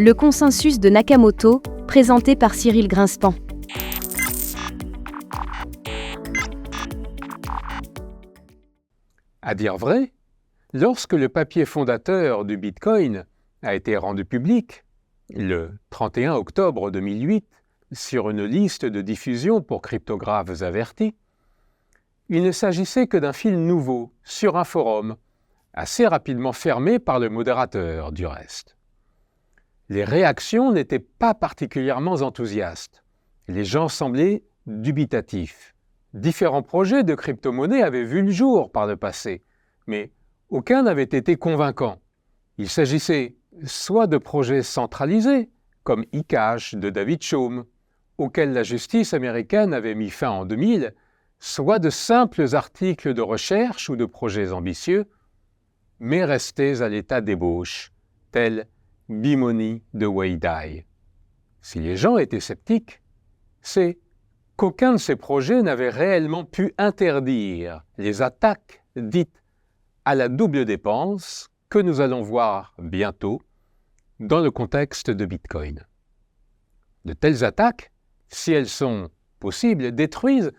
Le consensus de Nakamoto, présenté par Cyril Grinspan. À dire vrai, lorsque le papier fondateur du Bitcoin a été rendu public, le 31 octobre 2008, sur une liste de diffusion pour cryptographes avertis, il ne s'agissait que d'un fil nouveau sur un forum, assez rapidement fermé par le modérateur du reste. Les réactions n'étaient pas particulièrement enthousiastes. Les gens semblaient dubitatifs. Différents projets de crypto-monnaie avaient vu le jour par le passé, mais aucun n'avait été convaincant. Il s'agissait soit de projets centralisés, comme eCash de David Chaum, auquel la justice américaine avait mis fin en 2000, soit de simples articles de recherche ou de projets ambitieux, mais restés à l'état d'ébauche, tels Bimony de Wei Dai. Si les gens étaient sceptiques, c'est qu'aucun de ces projets n'avait réellement pu interdire les attaques dites à la double dépense que nous allons voir bientôt dans le contexte de Bitcoin. De telles attaques, si elles sont possibles, détruisent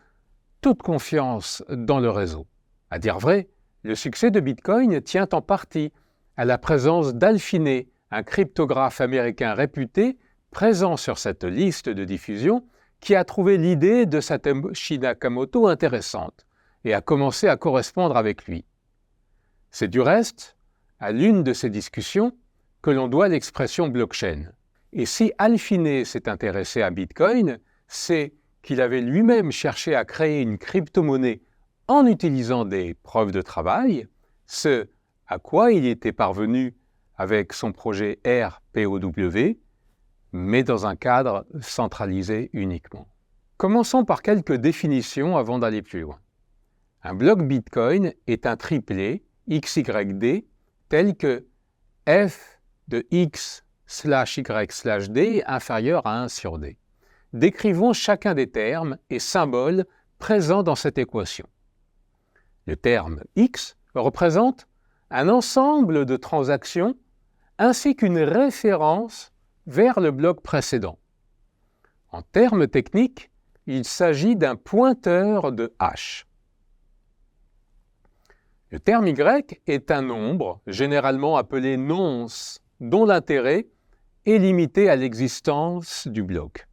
toute confiance dans le réseau. À dire vrai, le succès de Bitcoin tient en partie à la présence d'Alfiné, un cryptographe américain réputé, présent sur cette liste de diffusion, qui a trouvé l'idée de Satoshi Nakamoto intéressante et a commencé à correspondre avec lui. C'est du reste à l'une de ces discussions que l'on doit l'expression blockchain. Et si Alfiné s'est intéressé à Bitcoin, c'est qu'il avait lui-même cherché à créer une crypto-monnaie en utilisant des preuves de travail, ce à quoi il était parvenu avec son projet RPOW, mais dans un cadre centralisé uniquement. Commençons par quelques définitions avant d'aller plus loin. Un bloc Bitcoin est un triplet XYD tel que f de x/y/d inférieur à 1 sur d. Décrivons chacun des termes et symboles présents dans cette équation. Le terme x représente un ensemble de transactions ainsi qu'une référence vers le bloc précédent. En termes techniques, il s'agit d'un pointeur de hash. Le terme y est un nombre, généralement appelé nonce, dont l'intérêt est limité à l'existence du bloc.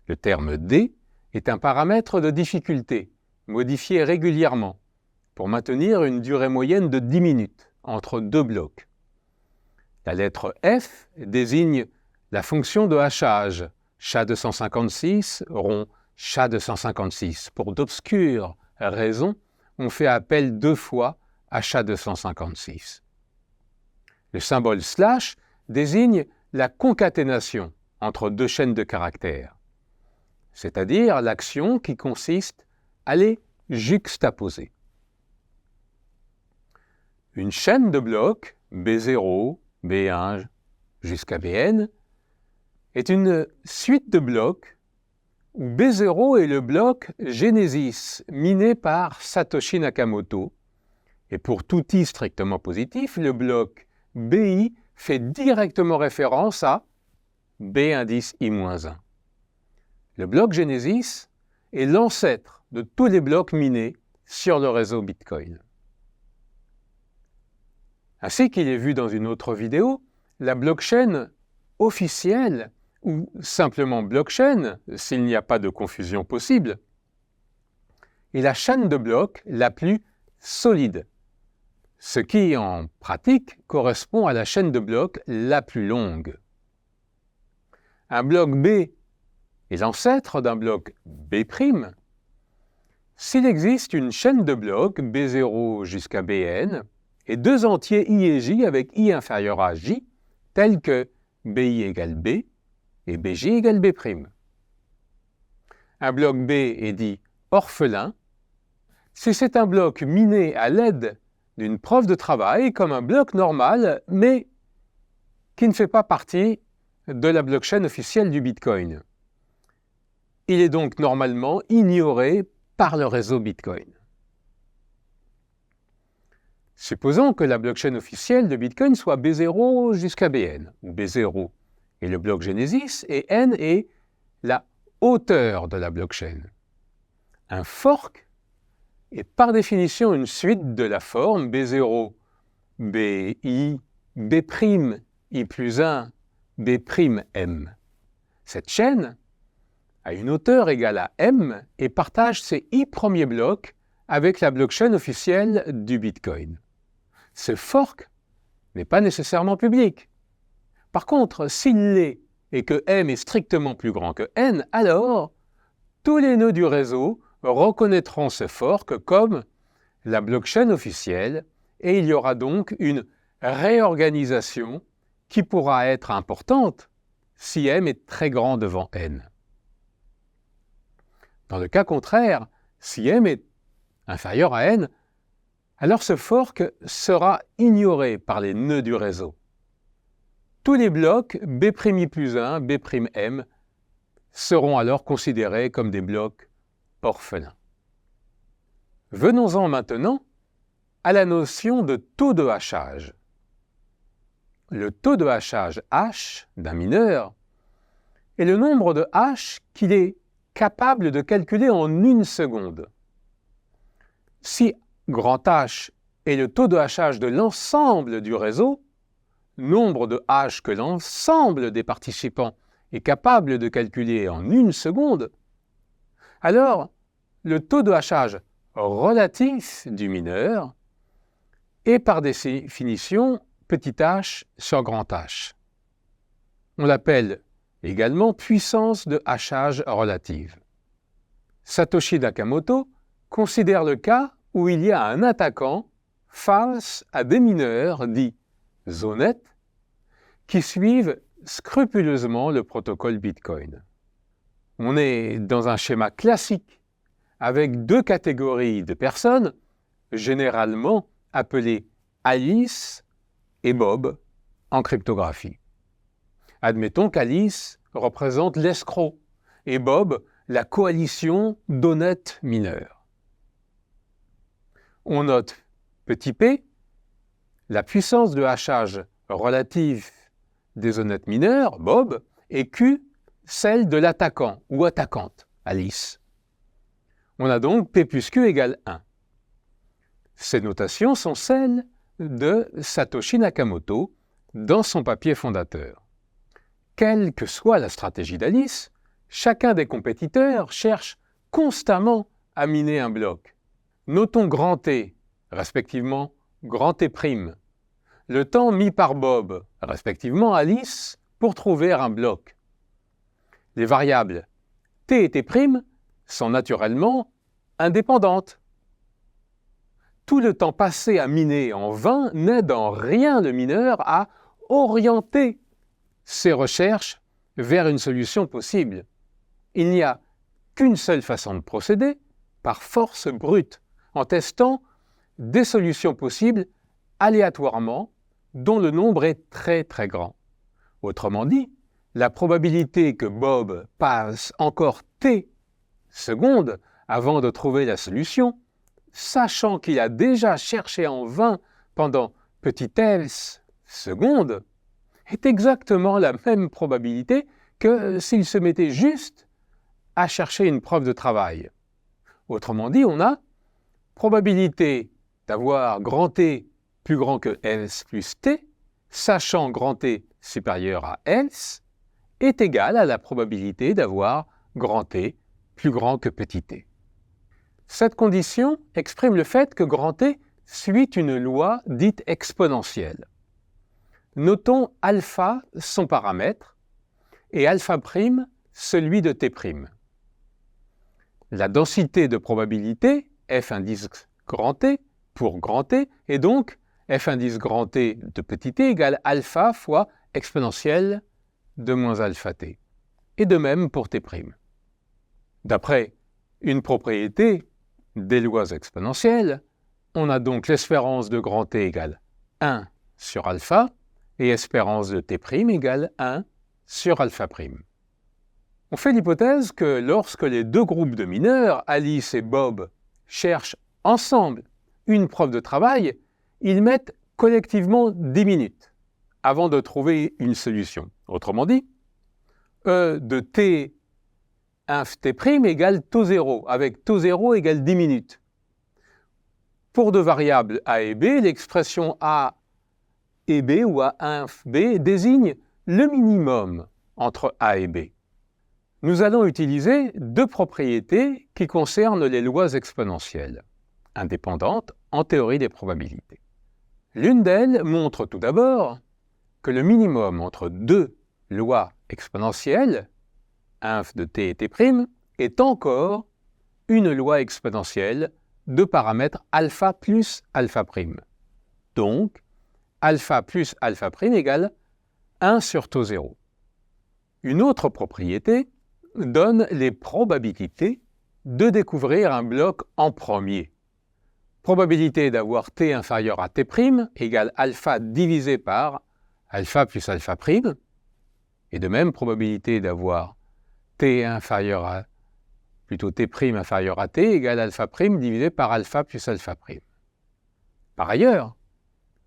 Le terme d est un paramètre de difficulté, modifié régulièrement, pour maintenir une durée moyenne de 10 minutes entre deux blocs. La lettre F désigne la fonction de hachage, SHA-256 rond SHA-256. Pour d'obscures raisons, on fait appel 2 fois à SHA-256. Le symbole slash désigne la concaténation entre deux chaînes de caractères, c'est-à-dire l'action qui consiste à les juxtaposer. Une chaîne de blocs, B0, B1 jusqu'à Bn, est une suite de blocs où B0 est le bloc Genesis miné par Satoshi Nakamoto, et pour tout i strictement positif, le bloc BI fait directement référence à B indice I-1. Le bloc Genesis est l'ancêtre de tous les blocs minés sur le réseau Bitcoin. Ainsi qu'il est vu dans une autre vidéo, la blockchain officielle, ou simplement blockchain, s'il n'y a pas de confusion possible, est la chaîne de blocs la plus solide, ce qui, en pratique, correspond à la chaîne de blocs la plus longue. Un bloc B est l'ancêtre d'un bloc B'. S'il existe une chaîne de blocs B0 jusqu'à Bn, et deux entiers i et j avec i inférieur à j, tels que bi égale b et bj égale b'. Un bloc B est dit orphelin si c'est un bloc miné à l'aide d'une preuve de travail comme un bloc normal, mais qui ne fait pas partie de la blockchain officielle du Bitcoin. Il est donc normalement ignoré par le réseau Bitcoin. Supposons que la blockchain officielle de Bitcoin soit B0 jusqu'à Bn, où B0 est le bloc Genesis et n est la hauteur de la blockchain. Un fork est par définition une suite de la forme B0, BI, B', I plus 1, B'M. Cette chaîne a une hauteur égale à M et partage ses I premiers blocs avec la blockchain officielle du Bitcoin. Ce fork n'est pas nécessairement public. Par contre, s'il l'est et que M est strictement plus grand que N, alors tous les nœuds du réseau reconnaîtront ce fork comme la blockchain officielle et il y aura donc une réorganisation qui pourra être importante si M est très grand devant N. Dans le cas contraire, si M est inférieur à N, alors ce fork sera ignoré par les nœuds du réseau. Tous les blocs B'I plus 1, B'M seront alors considérés comme des blocs orphelins. Venons-en maintenant à la notion de taux de hachage. Le taux de hachage H d'un mineur est le nombre de hash qu'il est capable de calculer en une seconde. Si grand H est le taux de hachage de l'ensemble du réseau, nombre de hash que l'ensemble des participants est capable de calculer en une seconde, alors le taux de hachage relatif du mineur est par définition petit h sur grand H. On l'appelle également puissance de hachage relative. Satoshi Nakamoto considère le cas où il y a un attaquant face à des mineurs dits honnêtes qui suivent scrupuleusement le protocole Bitcoin. On est dans un schéma classique avec deux catégories de personnes, généralement appelées Alice et Bob en cryptographie. Admettons qu'Alice représente l'escroc et Bob la coalition d'honnêtes mineurs. On note petit p, la puissance de hachage relative des honnêtes mineurs, Bob, et Q, celle de l'attaquant ou attaquante, Alice. On a donc P plus Q égale 1. Ces notations sont celles de Satoshi Nakamoto dans son papier fondateur. Quelle que soit la stratégie d'Alice, chacun des compétiteurs cherche constamment à miner un bloc. Notons grand T, respectivement grand T', le temps mis par Bob, respectivement Alice, pour trouver un bloc. Les variables T et T' sont naturellement indépendantes. Tout le temps passé à miner en vain n'aide en rien le mineur à orienter ses recherches vers une solution possible. Il n'y a qu'une seule façon de procéder, par force brute, en testant des solutions possibles aléatoirement, dont le nombre est très très grand. Autrement dit, la probabilité que Bob passe encore T secondes avant de trouver la solution, sachant qu'il a déjà cherché en vain pendant petit s secondes, est exactement la même probabilité que s'il se mettait juste à chercher une preuve de travail. Autrement dit, on a probabilité d'avoir grand T plus grand que else plus T, sachant grand T supérieur à else, est égale à la probabilité d'avoir grand T plus grand que petit t. Cette condition exprime le fait que grand T suit une loi dite exponentielle. Notons alpha son paramètre et alpha' celui de T'. La densité de probabilité, f indice grand T, pour grand T, est donc f indice grand T de petit t égale alpha fois exponentielle de moins alpha t. Et de même pour T'. D'après une propriété des lois exponentielles, on a donc l'espérance de grand T égale 1 sur alpha et espérance de T' égale 1 sur alpha'. On fait l'hypothèse que lorsque les deux groupes de mineurs, Alice et Bob, cherchent ensemble une preuve de travail, ils mettent collectivement 10 minutes avant de trouver une solution. Autrement dit, E de t inf t' égale taux 0, avec taux 0 égale 10 minutes. Pour deux variables a et b, l'expression a et b ou a inf b désigne le minimum entre a et b. Nous allons utiliser deux propriétés qui concernent les lois exponentielles, indépendantes en théorie des probabilités. L'une d'elles montre tout d'abord que le minimum entre deux lois exponentielles, inf de t et t', est encore une loi exponentielle de paramètres alpha plus alpha'. Donc, alpha plus alpha' égale 1 sur taux 0. Une autre propriété donne les probabilités de découvrir un bloc en premier. Probabilité d'avoir t inférieur à t' égale alpha divisé par alpha plus alpha', et de même probabilité d'avoir t inférieur à t' inférieur à t égale alpha' divisé par alpha plus alpha'. Par ailleurs,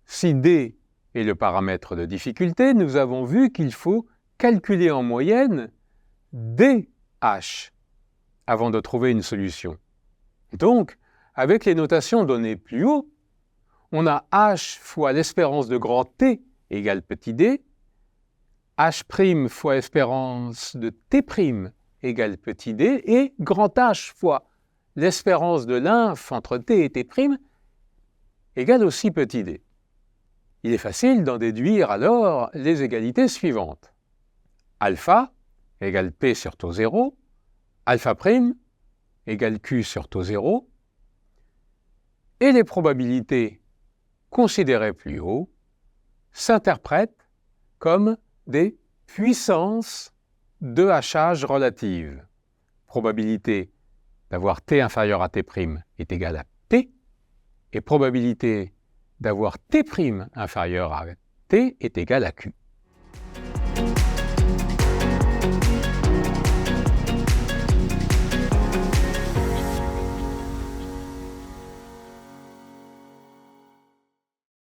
si d est le paramètre de difficulté, nous avons vu qu'il faut calculer en moyenne dh avant de trouver une solution. Donc, avec les notations données plus haut, on a h fois l'espérance de grand T égale petit d, h' fois espérance de t' égale petit d, et grand H fois l'espérance de l'inf entre t et t' égale aussi petit d. Il est facile d'en déduire alors les égalités suivantes. Alpha égale P sur taux 0, alpha' égale Q sur taux 0, et les probabilités considérées plus haut s'interprètent comme des puissances de hachage relatives. Probabilité d'avoir T inférieur à T' est égale à T, et probabilité d'avoir T' inférieur à T est égale à Q.